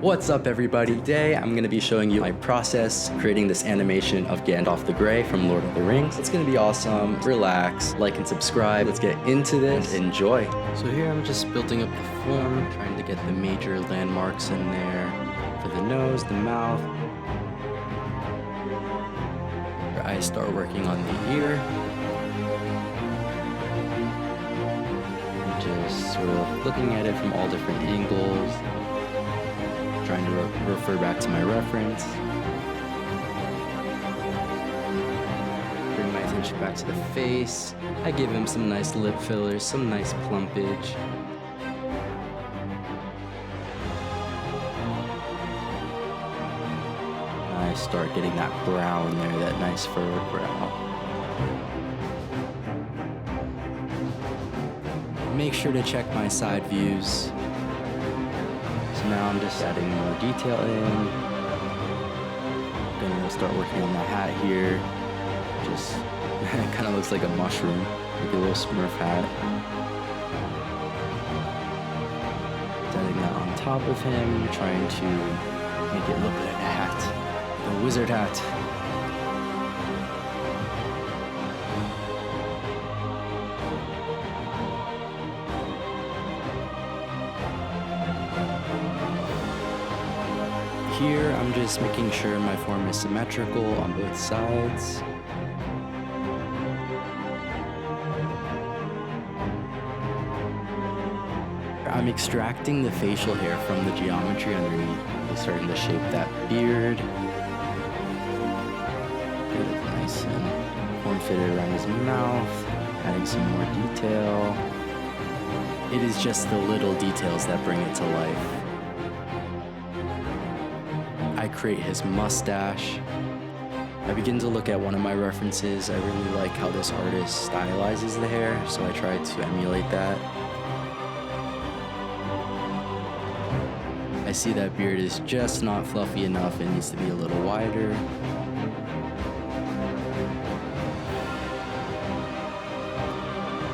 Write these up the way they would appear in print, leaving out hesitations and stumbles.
What's up everybody? Today I'm going to be showing you my process creating this animation of Gandalf the Grey from Lord of the Rings. It's going to be awesome. Relax, like and subscribe. Let's get into this. Enjoy. So here I'm just building up the form, trying to get the major landmarks in there for the nose, the mouth. I start working on the ear. Just sort of looking at it from all different angles. Trying to refer back to my reference. Bring my attention back to the face. I give him some nice lip fillers, some nice plumpage. I start getting that brow in there, that nice furrowed brow. Make sure to check my side views. Now I'm just adding more detail in. Gonna start working on the hat here. Just it kind of looks like a mushroom, like a little Smurf hat. Adding that on top of him, trying to make it look like a hat, like a wizard hat. Here, I'm just making sure my form is symmetrical on both sides. I'm extracting the facial hair from the geometry underneath, starting to shape that beard. Get it nice and form-fitted around his mouth, adding some more detail. It is just the little details that bring it to life. I create his mustache. I begin to look at one of my references. I really like how this artist stylizes the hair, so I try to emulate that. I see that beard is just not fluffy enough. It needs to be a little wider.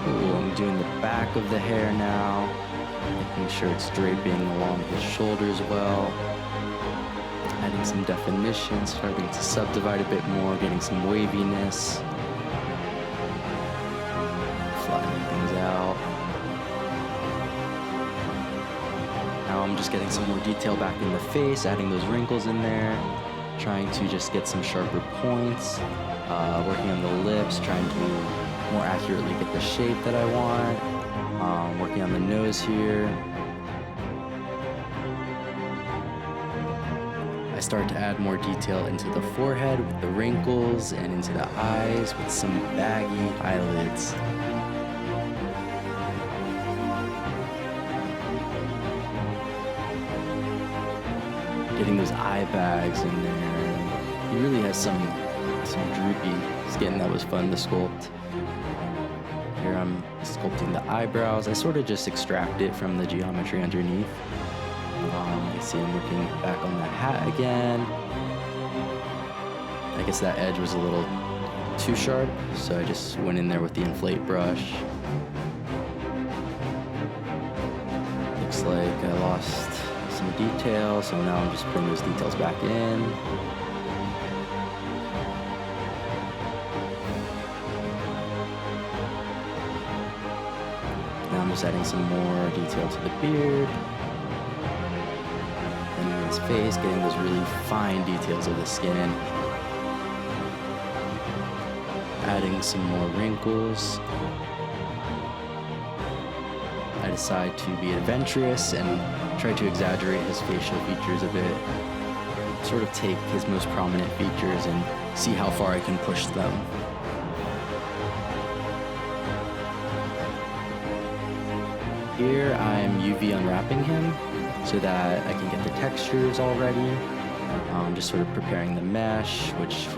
Ooh, I'm doing the back of the hair now, making sure it's draping along his shoulders well. Adding some definition, starting to subdivide a bit more, getting some waviness. Flattening things out. Now I'm just getting some more detail back in the face, adding those wrinkles in there, trying to just get some sharper points, working on the lips, trying to more accurately get the shape that I want, working on the nose here. I start to add more detail into the forehead with the wrinkles and into the eyes with some baggy eyelids. Getting those eye bags in there. He really has some droopy skin that was fun to sculpt. Here I'm sculpting the eyebrows. I sort of just extract it from the geometry underneath. You see I'm working back on the hat again. I guess that edge was a little too sharp, so I just went in there with the inflate brush. Looks like I lost some detail, so now I'm just putting those details back in. Now I'm just adding some more detail to the beard. His face, getting those really fine details of the skin. Adding some more wrinkles. I decide to be adventurous and try to exaggerate his facial features a bit. Sort of take his most prominent features and see how far I can push them. Here I'm UV unwrapping him so that I can get the textures all ready. Just sort of preparing the mesh, which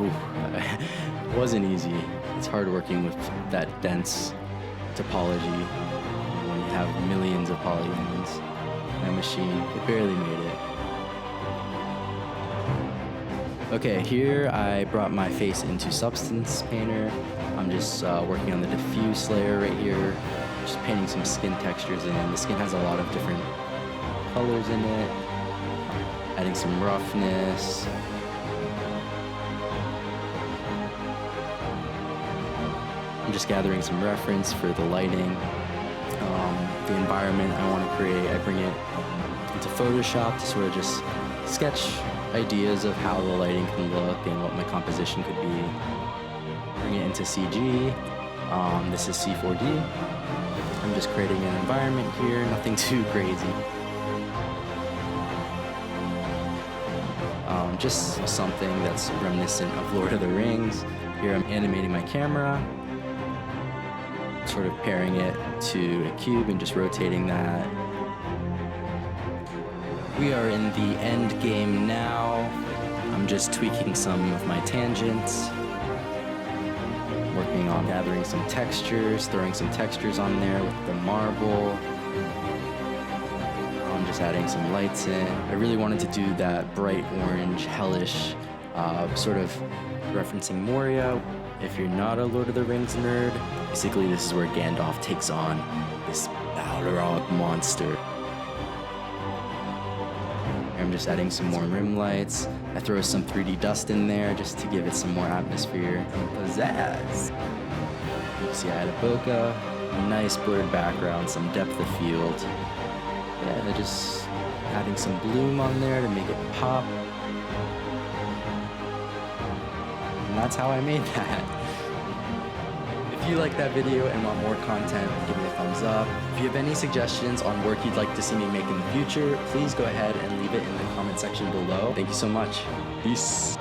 wasn't easy. It's hard working with that dense topology when you have millions of polygons. My machine, it barely made it. Okay, here I brought my face into Substance Painter. I'm just working on the diffuse layer right here. Just painting some skin textures in. The skin has a lot of different colors in it. adding some roughness. I'm just gathering some reference for the lighting, the environment I want to create. I bring it into Photoshop to sort of just sketch ideas of how the lighting can look and what my composition could be. Bring it into CG. This is C4D. I'm just creating an environment here, nothing too crazy. Just something that's reminiscent of Lord of the Rings. Here I'm animating my camera, sort of pairing it to a cube and just rotating that. We are in the end game now. I'm just tweaking some of my tangents, working on gathering some textures, throwing some textures on there with the marble. I'm just adding some lights in. I really wanted to do that bright orange, hellish, sort of referencing Moria. If you're not a Lord of the Rings nerd, basically this is where Gandalf takes on this Balrog monster. I'm just adding some more rim lights. I throw some 3D dust in there just to give it some more atmosphere and pizzazz. You see I add a bokeh, nice blurred background, some depth of field. Yeah, just adding some bloom on there to make it pop. And that's how I made that. If you like that video and want more content, give me a thumbs up. If you have any suggestions on work you'd like to see me make in the future, please go ahead and leave it in the comment section below. Thank you so much. Peace.